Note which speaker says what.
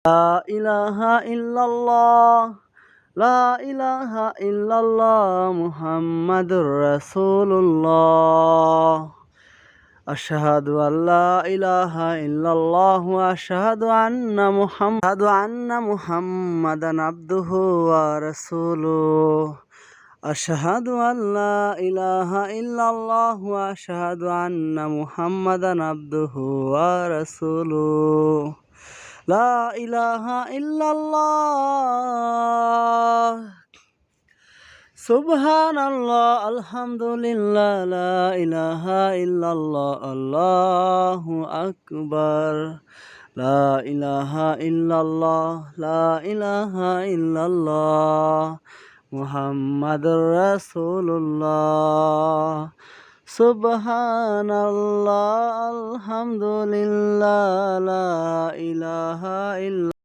Speaker 1: লা ইলাহা ইল্লাল্লাহ, লা ইলাহা ইল্লাল্লাহ মুহাম্মাদুর রাসূলুল্লাহ। আশহাদু আল্লা ইলাহা ইল্লাল্লাহ ওয়া আশহাদু আন্না মুহাম্মাদান আবদুহু ওয়া রাসূলুহু। আশহাদু আল্লা ইলাহা ইল্লাল্লাহ ওয়া আশহাদু আন্না মুহাম্মাদান আবদুহু ওয়া রাসূলুহু। লা ইলাহা ইল্লাল্লাহ, সুবহানাল্লাহ, আলহামদুলিল্লাহ, লা ইলাহা ইল্লাল্লাহ, আল্লাহু আকবার। লা ইলাহা ইল্লাল্লাহ, লা ইলাহা ইল্লাল্লাহ মুহাম্মাদুর রাসূলুল্লাহ। সুবহানাল্লাহ, আলহামদুলিল্লাহ, লা ইলাহা ইল্লাল্লাহ।